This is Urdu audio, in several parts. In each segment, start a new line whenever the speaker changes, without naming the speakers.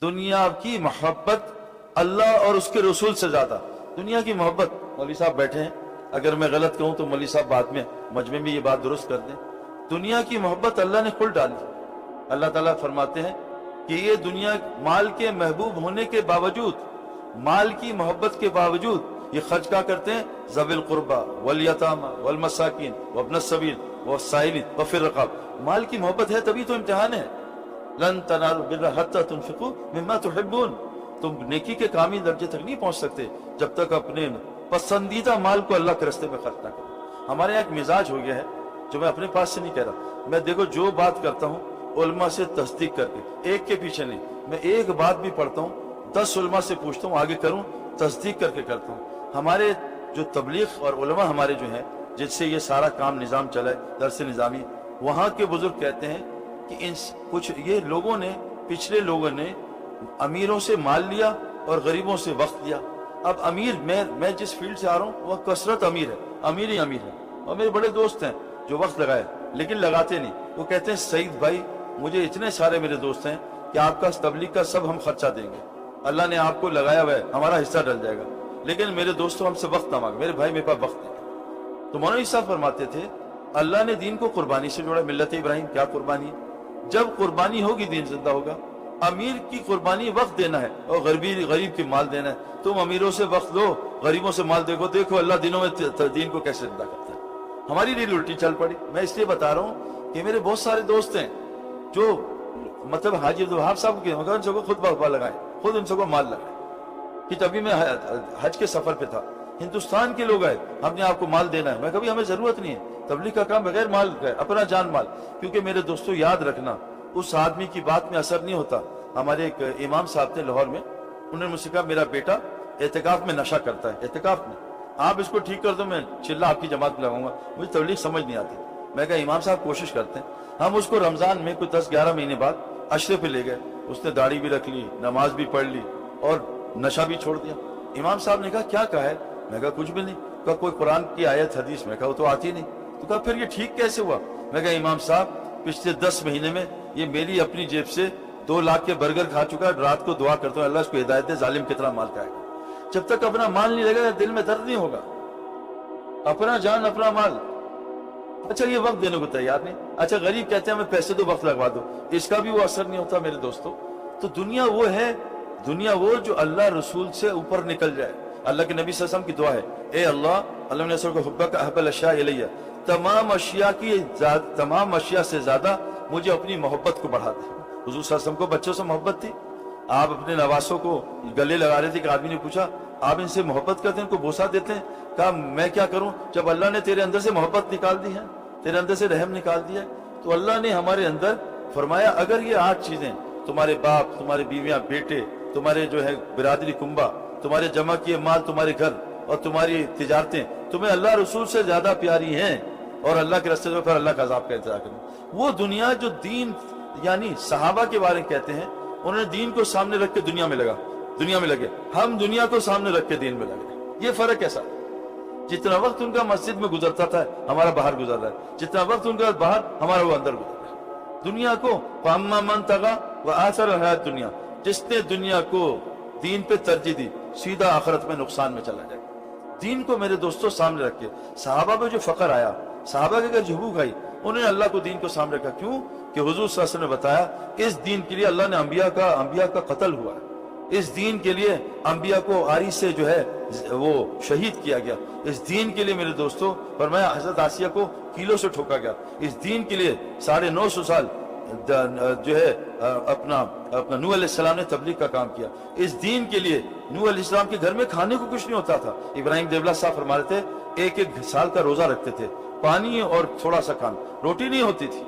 دنیا کی محبت اللہ اور اس کے رسول سے زیادہ. دنیا کی محبت. مولوی صاحب بیٹھے ہیں, اگر میں غلط کہوں تو مولوی صاحب بعد میں مجمع میں یہ بات درست کر دیں. دنیا کی محبت اللہ نے کھل ڈالی. اللہ تعالیٰ فرماتے ہیں کہ یہ دنیا مال کے محبوب ہونے کے باوجود, مال کی محبت کے باوجود یہ خرچ کیا کرتے ہیں؟ ذوی القربى والیتامى والمساکین وابن السبیل والسائلین وفی الرقاب. مال کی محبت ہے تبھی تو امتحان ہے. لن تنالوا البر حتى تنفقوا مما تحبون. تم نیکی کے کامل درجے تک نہیں پہنچ سکتے جب تک اپنے پسندیدہ مال کو اللہ کے راستے میں خرچ نہ کرو. ہمارے یہاں ایک مزاج ہو گیا ہے جو میں اپنے پاس سے نہیں کہہ رہا. میں دیکھو جو بات کرتا ہوں علماء سے تصدیق کر کے, ایک کے پیچھے نہیں. میں ایک بات بھی پڑھتا ہوں 10 علماء سے پوچھتا ہوں, آگے کروں تصدیق کر کے کرتا ہوں. ہمارے جو تبلیغ اور علماء ہمارے جو ہیں جس سے یہ سارا کام نظام چلا ہے, درس نظامی, وہاں کے بزرگ کہتے ہیں کہ کچھ یہ لوگوں نے, پچھلے لوگوں نے امیروں سے مال لیا اور غریبوں سے وقت لیا. اب امیر, میں جس فیلڈ سے آ رہا ہوں وہ کثرت امیر ہے, امیر ہی امیر ہے. اور میرے بڑے دوست ہیں جو وقت لگائے لیکن لگاتے نہیں. وہ کہتے ہیں سعید بھائی مجھے اتنے سارے میرے دوست ہیں کہ آپ کا تبلیغ کا سب ہم خرچہ دیں گے, اللہ نے آپ کو لگایا ہوا ہے, ہمارا حصہ ڈل جائے گا, لیکن میرے دوستوں ہم سے وقت نہ مانگے. میرے بھائی میرے پاس وقت نہیں. تو مولوی صاحب فرماتے تھے اللہ نے دین کو قربانی سے جوڑا. ملت ابراہیم کیا قربانی ہے؟ جب قربانی ہوگی دین زندہ ہوگا. امیر کی قربانی وقت دینا ہے اور غریب کی مال دینا ہے. تم امیروں سے وقت لو, غریبوں سے مال دیکھو اللہ دنوں میں دین کو کیسے زندہ کرتا ہے. ہماری ریل الٹی چل پڑی. میں اس لیے بتا رہا ہوں کہ میرے بہت سارے دوست ہیں جو مطلب حاجی عبدالوہاب صاحب کے, مگر ان سب کو خود بخبا لگائے, خود ان سب کو مال لگائے. کہ جبھی میں حج کے سفر پہ تھا, ہندوستان کے لوگ آئے, ہم نے آپ کو مال دینا ہے. میں کبھی ہمیں ضرورت نہیں ہے تبلیغ کا کام بغیر مال کا ہے, اپنا جان مال. کیونکہ میرے دوستوں یاد رکھنا اس آدمی کی بات میں اثر نہیں ہوتا. ہمارے ایک امام صاحب تھے لاہور میں, انہوں نے مجھ سے کہا میرا بیٹا اعتکاف میں نشہ کرتا ہے, اعتکاف میں آپ اس کو ٹھیک کر دو, میں چلہ آپ کی جماعت میں لگاؤں گا. مجھے تبلیغ سمجھ نہیں آتی. میں کہا امام صاحب کوشش کرتے ہیں. ہم اس کو رمضان میں کوئی 10-11 مہینے بعد عشرے پہ لے گئے. اس نے داڑھی بھی رکھ لی, نماز بھی پڑھ لی اور نشہ بھی چھوڑ دیا. امام صاحب نے کہا کیا کہا ہے؟ میں کہا کچھ بھی نہیں. کہا کوئی قرآن کی آیت حدیث؟ میں کہا وہ تو آتی نہیں. تو کہا پھر یہ ٹھیک کیسے ہوا؟ میں کہا امام صاحب پچھلے 10 مہینے میں یہ میری اپنی جیب سے 2 لاکھ کے برگر کھا چکا ہے. رات کو دعا کرتا ہوں اللہ اس کو ہدایت دے, ظالم کتنا مال کھائے گا. جب تک اپنا مال نہیں لگے گا دل میں درد نہیں ہوگا. اپنا جان اپنا مال. اچھا یہ وقت دینے کو تیار نہیں. اچھا غریب کہتے ہیں ہمیں پیسے دو وقت لگوا دو, اس کا بھی وہ اثر نہیں ہوتا میرے دوستوں. تو دنیا وہ ہے, دنیا وہ جو اللہ رسول سے اوپر نکل جائے. اللہ کے نبی صلی اللہ علیہ وسلم کی دعا ہے, اے اللہ نے کو حبک احب الاشیاء الیہ, تمام اشیاء سے زیادہ مجھے اپنی محبت کو بڑھا دے. حضور صلی اللہ علیہ وسلم کو بچوں سے محبت تھی. آپ اپنے نواسوں کو گلے لگا رہے تھے کہ آدمی نے پوچھا آپ ان سے محبت کرتے ہیں, ان کو بوسہ دیتے ہیں؟ کہا میں کیا کروں جب اللہ نے تیرے اندر سے محبت نکال دی ہے, تیرے اندر سے رحم نکال دیا ہے. تو اللہ نے ہمارے اندر فرمایا اگر یہ 8 چیزیں, تمہارے باپ, تمہارے بیویاں, بیٹے, تمہارے جو ہے برادری کنبہ, تمہارے جمع کیے مال, تمہارے گھر اور تمہاری تجارتیں تمہیں اللہ رسول سے زیادہ پیاری ہیں اور اللہ کے راستے میں پھر اللہ کا عذاب کا انتظار کرنا. وہ دنیا جو دین, یعنی صحابہ کے بارے میں کہتے ہیں انہوں نے دین کو سامنے رکھ کے دنیا میں لگے. ہم دنیا کو سامنے رکھ کے دین میں لگے. یہ فرق کیسا؟ جتنا وقت ان کا مسجد میں گزرتا تھا ہمارا باہر گزر رہا ہے, جتنا وقت ان کا باہر ہمارا وہ اندر گزر رہا ہے. دنیا کو فَأَمَّا مَنْ طَغَىٰ وَآثَرَ الْحَيَاةَ الدُّنْيَا, جس نے دنیا کو دین پہ ترجیح دی سیدھا آخرت میں نقصان میں چلا جائے. دین کو میرے دوستوں سامنے رکھ کے, صحابہ پہ جو فقر آیا, صحابہ کے گھر جو بھوک آئی, انہوں نے اللہ کو دین کو سامنے رکھا. کیوں کہ حضور صلی اللہ علیہ وسلم نے بتایا اس دین کے لیے اللہ نے انبیاء کا قتل ہوا ہے. اس دین کے لیے انبیاء کو آری سے جو ہے وہ شہید کیا گیا. اس دین کے لیے میرے دوستوں فرمایا حضرت آسیہ کو کیلوں سے ٹھوکا گیا. اس دین کے لیے 950 سال جو ہے اپنا نوح علیہ السلام نے تبلیغ کا کام کیا. اس دین کے لیے نوح علیہ السلام کے گھر میں کھانے کو کچھ نہیں ہوتا تھا. ابراہیم دیولا صاحب فرما رہے تھے 1 سال کا روزہ رکھتے تھے, پانی اور تھوڑا سا کھانا, روٹی نہیں ہوتی تھی.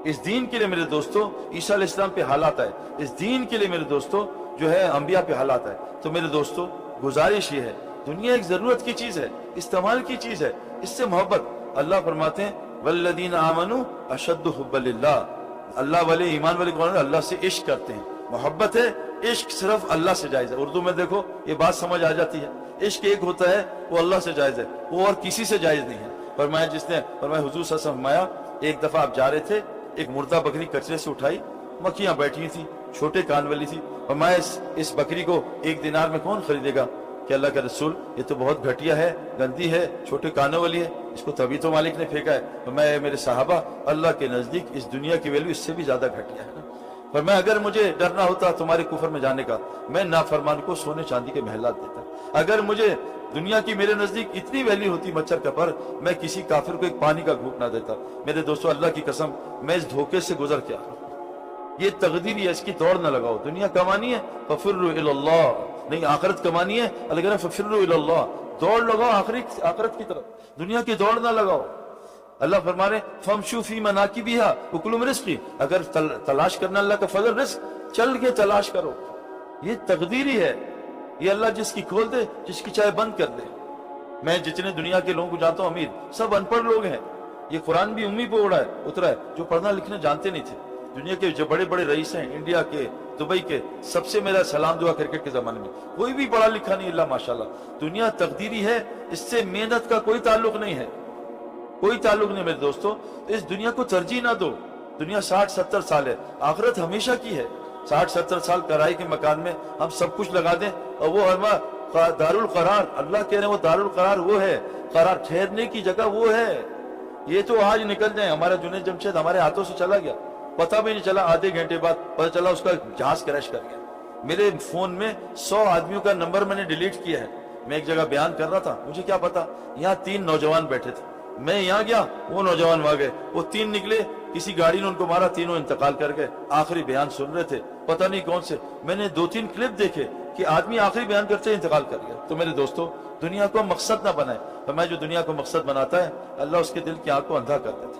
اس دین کے لیے میرے دوستوں عیسیٰ علیہ السلام پہ حالات آئے. اس دین کے لیے میرے دوستوں جو ہے انبیاء پہ حالات آئے. تو میرے دوستوں گزارش یہ ہے, دنیا ایک ضرورت کی چیز ہے, استعمال کی چیز ہے, اس سے محبت. اللہ فرماتے ہیں والذین آمنوا اشد حبا للہ, اللہ والے ایمان والے کون ہیں؟ اللہ سے عشق کرتے ہیں. محبت ہے, عشق صرف اللہ سے جائز ہے. اردو میں دیکھو یہ بات سمجھ آ جاتی ہے. عشق ایک ہوتا ہے وہ اللہ سے جائز ہے, وہ اور کسی سے جائز نہیں ہے. فرمایا جس نے فرمایا حضور صلی اللہ علیہ وسلم فرمایا ایک دفعہ آپ جا رہے تھے, ایک مردہ بکری کچرے سے اٹھائی, مکھیاں بیٹھی تھیں, چھوٹے کان والی تھی، اور میں اس بکری کو 1 دینار میں کون خریدے گا؟ کہ اللہ کا رسول یہ تو بہت گھٹیا ہے، گندی ہے، چھوٹے کانوں والی ہے، اس کو تبھی تو مالک نے پھینکا ہے۔ اور میں میرے صحابہ اللہ کے نزدیک اس دنیا کی ویلیو اس سے بھی زیادہ گھٹیا ہے۔ اور میں اگر مجھے ڈرنا ہوتا تمہارے کفر میں جانے کا، میں نافرمان کو سونے چاندی کے محلات دیتا۔ اگر مجھے دنیا کی میرے نزدیک اتنی ویلیو ہوتی مچھر کا پر، میں کسی کافر کو ایک پانی کا گھونٹ نہ دیتا۔ میرے دوستو اللہ کی قسم میں اس دھوکے سے گزر کے آ رہا ہوں۔ یہ تقدیر ہے، اس کی دوڑ نہ لگاؤ۔ دنیا کمانی ہے ففروا الی اللہ، نہیں آخرت کمانی ہے، اللہ کہہ رہا ہے ففروا الی اللہ، دوڑ لگاؤ آخرت کی طرف، دنیا کی دوڑ نہ لگاؤ۔ اللہ فرما رہے فمشوا فی مناکبہا وکلوا من رزقہ، اگر تلاش کرنا اللہ کا فضل رزق، چل کے تلاش کرو۔ یہ تقدیری ہے، یہ اللہ جس کی کھول دے، جس کی چاہے بند کر دے۔ میں جتنے دنیا کے لوگوں کو جانتا ہوں امیر، سب ان پڑھ لوگ ہیں۔ یہ قرآن بھی امی پہ اترا ہے جو پڑھنا لکھنا جانتے نہیں تھے۔ دنیا کے جو بڑے بڑے رئیس ہیں، انڈیا کے، دبئی کے، سب سے میرا سلام دعا کرکٹ کے زمانے میں کوئی بھی پڑھا لکھا نہیں اللہ ماشاءاللہ۔ دنیا تقدیری ہے، اس سے محنت کا کوئی تعلق نہیں ہے، کوئی تعلق نہیں میرے دوستو۔ اس دنیا کو ترجیح نہ دو۔ دنیا 60-70 سال ہے، آخرت ہمیشہ کی ہے۔ 60-70 سال کرائی کے مکان میں ہم سب کچھ لگا دیں، اور وہ دار القرار، اللہ کہہ رہے ہیں وہ دار القرار وہ ہے، قرار ٹھہرنے کی جگہ وہ ہے۔ یہ تو آج نکل جائیں، ہمارا جنید جمشید ہمارے ہاتھوں سے چلا گیا، پتہ بھی نہیں چلا، آدھے گھنٹے بعد پتہ چلا اس کا جہاز کریش کر گیا۔ میرے فون میں 100 آدمیوں کا نمبر میں نے ڈیلیٹ کیا ہے۔ میں ایک جگہ بیان کر رہا تھا، مجھے کیا پتا یہاں 3 نوجوان بیٹھے تھے، میں یہاں گیا، وہ نوجوان وہاں گئے، وہ 3 نکلے، کسی گاڑی نے ان کو مارا، تینوں انتقال کر گئے۔ آخری بیان سن رہے تھے، پتہ نہیں کون سے، میں نے 2-3 کلپ دیکھے کہ آدمی آخری بیان کرتے انتقال کر گیا۔ تو میرے دوستو دنیا کو مقصد نہ بنائے، فرمایا جو دنیا کو مقصد بناتا ہے اللہ اس کے دل کی آنکھ کو اندھا کر دیتے،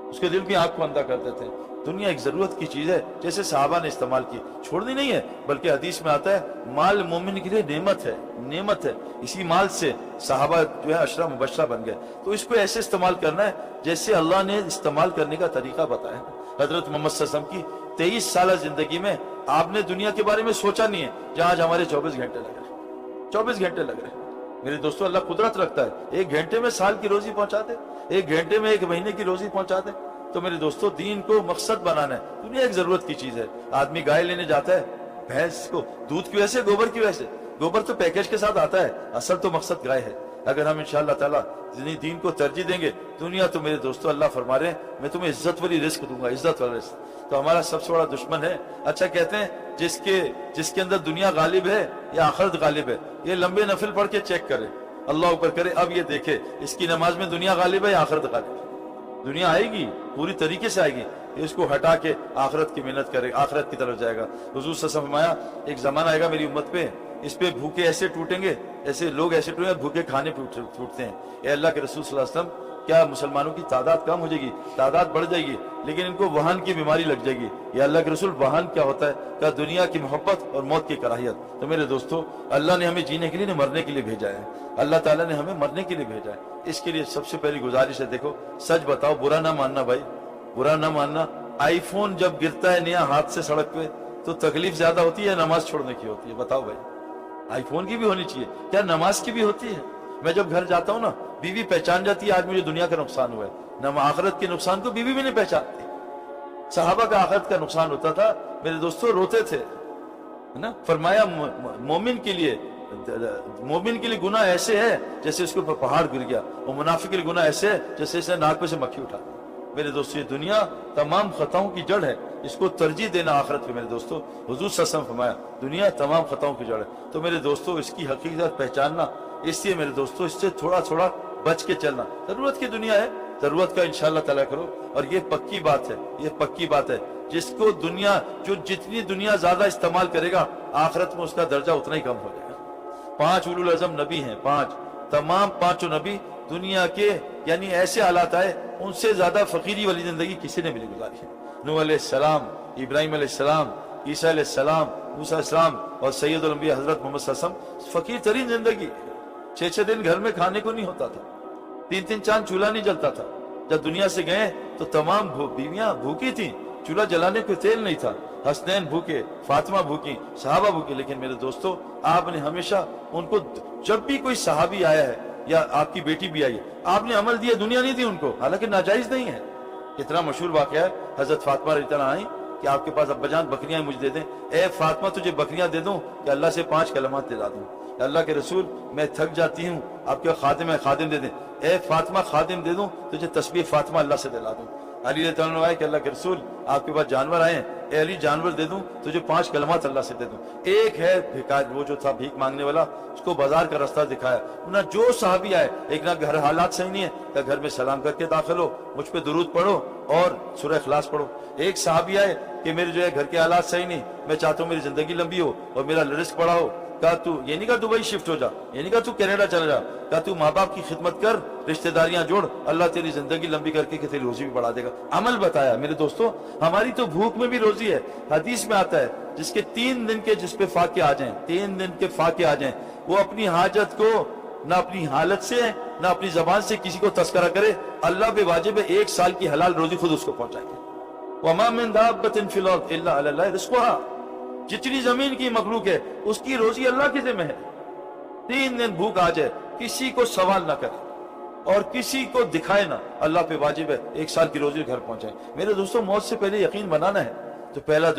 اس کے دل کی آنکھ کو اندھا کر دیتے ہیں۔ دنیا ایک ضرورت کی چیز ہے، جیسے صحابہ نے استعمال کی، چھوڑنی نہیں ہے، بلکہ حدیث میں آتا ہے مال مومن کے لیے نعمت ہے، نعمت ہے۔ اسی مال سے صحابہ جو ہے عشرہ مبشرہ بن گئے۔ تو اس کو ایسے استعمال کرنا ہے جیسے اللہ نے استعمال کرنے کا طریقہ بتایا ہے۔ حضرت محمد صلی اللہ علیہ وسلم کی 23 سالہ زندگی میں آپ نے دنیا کے بارے میں سوچا نہیں ہے، جہاں آج ہمارے 24 گھنٹے لگ رہے ہیں، 24 گھنٹے لگ رہے ہیں۔ میرے دوستو اللہ قدرت رکھتا ہے، 1 گھنٹے میں سال کی روزی پہنچا دے، 1 گھنٹے میں 1 مہینے کی روزی پہنچا دے۔ تو میرے دوستو دین کو مقصد بنانا ہے۔ دنیا ایک ضرورت کی چیز ہے۔ آدمی گائے لینے جاتا ہے، بھینس کو دودھ کی وجہ سے، گوبر کی وجہ سے، گوبر تو پیکیج کے ساتھ آتا ہے، اصل تو مقصد گائے ہے۔ اگر ہم انشاءاللہ تعالیٰ دین کو ترجیح دیں گے، دنیا تو میرے دوستو اللہ فرما رہے ہیں میں تمہیں عزت والی رزق دوں گا، عزت والا رزق۔ تو ہمارا سب سے بڑا دشمن ہے، اچھا کہتے ہیں جس کے اندر دنیا غالب ہے یا آخرت غالب ہے، یہ لمبے نفل پڑھ کے چیک کرے، اللہ اوپر کرے، اب یہ دیکھے اس کی نماز میں دنیا غالب ہے یا آخرت غالب ہے۔ دنیا آئے گی، پوری طریقے سے آئے گی، اس کو ہٹا کے آخرت کی محنت کرے، آخرت کی طرف جائے گا۔ حضور صلی اللہ علیہ وسلم فرمایا ایک زمانہ آئے گا میری امت پہ، اس پہ بھوکے ایسے ٹوٹیں گے، ایسے لوگ ایسے ٹوٹیں گے، بھوکے کھانے ٹوٹتے ہیں۔ اے اللہ کے رسول صلی اللہ علیہ وسلم، کیا مسلمانوں کی تعداد کم ہو جائے گی؟ تعداد بڑھ جائے گی، لیکن ان کو وہن کی بیماری لگ جائے گی۔ یا اللہ کے رسول وہن کیا ہوتا ہے؟ کیا دنیا کی محبت اور موت کی کراہیت۔ تو میرے دوستو اللہ نے ہمیں جینے کے لیے نہیں مرنے کے لیے بھیجا ہے، اللہ تعالیٰ نے ہمیں مرنے کے لیے بھیجا ہے۔ اس کے لیے سب سے پہلی گزارش ہے، دیکھو سچ بتاؤ، برا نہ ماننا بھائی، برا نہ ماننا۔ آئی فون جب گرتا ہے نیا ہاتھ سے سڑک پہ تو تکلیف زیادہ ہوتی ہے نماز چھوڑنے کی ہوتی ہے؟ بتاؤ بھائی، آئی فون کی بھی ہونی چاہیے، کیا نماز کی بھی ہوتی ہے؟ میں جب گھر جاتا ہوں نا، بیوی پہچان جاتی ہے آج مجھے دنیا کا نقصان ہوا ہے، نہ آخرت کے نقصان کو بیوی بھی نہیں پہچانتی۔ صحابہ کا آخرت کا نقصان ہوتا تھا، میرے دوستو روتے تھے نا۔ فرمایا مومن کے لیے گناہ ایسے ہے جیسے اس کے اوپر پہاڑ گر گیا، اور منافق کے لیے گناہ ایسے ہے جیسے اس نے ناک پہ سے مکھی اٹھا دی۔ میرے دوستو یہ دنیا تمام خطاؤں کی جڑ ہے، اس کو ترجیح دینا آخرت پہ۔ میرے دوستو حضور صلی اللہ علیہ وسلم فرمایا دنیا تمام خطاؤں کی جڑ ہے۔ تو میرے دوستو اس کی حقیقت پہچاننا، اس لیے میرے دوستو اس سے تھوڑا تھوڑا بچ کے چلنا۔ ضرورت کی دنیا ہے، ضرورت کا انشاءاللہ تعالیٰ کرو۔ اور یہ پکی بات ہے، یہ پکی بات ہے، جس کو دنیا جتنی دنیا زیادہ استعمال کرے گا آخرت میں اس کا درجہ اتنا ہی کم ہو جائے گا۔ 5 اولو العزم نبی ہیں، 5 تمام 5 نبی دنیا کے یعنی ایسے حالات آئے ان سے زیادہ فقیری والی زندگی کسی نے بھی نہیں گزاری ہے۔ نوح علیہ السلام، ابراہیم علیہ السلام، عیسیٰ علیہ السلام، موسیٰ علیہ السلام اور سید الانبیاء حضرت محمد صلی اللہ علیہ وسلم، فقیر ترین زندگی۔ 6 دن گھر میں کھانے کو نہیں ہوتا تھا، 3 چاند چولہا نہیں جلتا تھا۔ جب دنیا سے گئے تو تمام بیویاں بھوکی تھیں، چولہا جلانے کو تیل نہیں تھا، حسنین بھوکے، فاطمہ بھوکی، صحابہ بھوکے۔ لیکن میرے دوستو آپ نے ہمیشہ ان کو، جب بھی کوئی صحابی آیا ہے یا آپ کی بیٹی بھی آئی ہے، آپ نے عمل دیا، دنیا نہیں دی ان کو، حالانکہ ناجائز نہیں ہے۔ اتنا مشہور واقعہ ہے، حضرت فاطمہ رضی اللہ عنہا آئیں کہ آپ کے پاس ابا جان بکریاں مجھے دے دیں، اے فاطمہ تجھے بکریاں دے دوں کہ اللہ سے 5 کلمات دلا دوں، کہ اللہ کے رسول میں تھک جاتی ہوں، آپ کے خادم ہے خادم دے دیں، اے فاطمہ خادم دے دوں تجھے تسبیح فاطمہ اللہ سے دلا دوں۔ علی رضی اللہ عنہ آئے کہ اللہ کے رسول آپ کے پاس جانور آئے ہیں، اے علی جانور دے دوں تجھے 5 کلمات اللہ سے دے دوں۔ ایک ہے وہ جو تھا بھیک مانگنے والا، اس کو بازار کا راستہ دکھایا، نہ جو صحابی آئے، ایک نہ گھر حالات صحیح نہیں ہے کہ گھر میں سلام کر کے داخل ہو، مجھ پہ درود پڑھو اور سورہ اخلاص پڑھو۔ ایک صحابی آئے کہ میرے جو ہے گھر کے حالات صحیح نہیں، میں چاہتا ہوں میری زندگی لمبی ہو اور میرا رزق بڑا ہو، کہا تو یہ نہیں کہا دبئی شفٹ ہو جا، یہ نہیں کہا تو کینیڈا چلا جا، کہا تو ماں باپ کی خدمت کر، رشتہ داریاں جوڑ، اللہ تیری زندگی لمبی کر کے تیری روزی بھی بڑھا دے گا۔ عمل بتایا۔ میرے دوستو ہماری تو بھوک میں بھی روزی ہے، حدیث میں آتا ہے جس کے 3 دن کے جس پہ فاقے آ جائیں، 3 دن کے فاقے آ جائیں، وہ اپنی حاجت کو نہ اپنی حالت سے نہ اپنی زبان سے کسی کو تذکرہ کرے، اللہ پہ واجب ہے 1 سال کی حلال روزی خود اس کو پہنچائیں گے۔ وَمَا مِن دَابَّةٍ فِي الْأَرْضِ إِلَّا عَلَى اللَّهِ رِزْقُهَا، جتنی زمین کی مخلوق ہے اس کی روزی اللہ کے ذمہ ہے۔ 3 دن بھوک آ جائے، کسی کو سوال نہ کرے اور کسی کو دکھائے نہ، اللہ پہ واجب ہے 1 سال کی روزی گھر پہنچائے۔ میرے دوستوں موت سے پہلے یقین بنانا ہے تو پہلا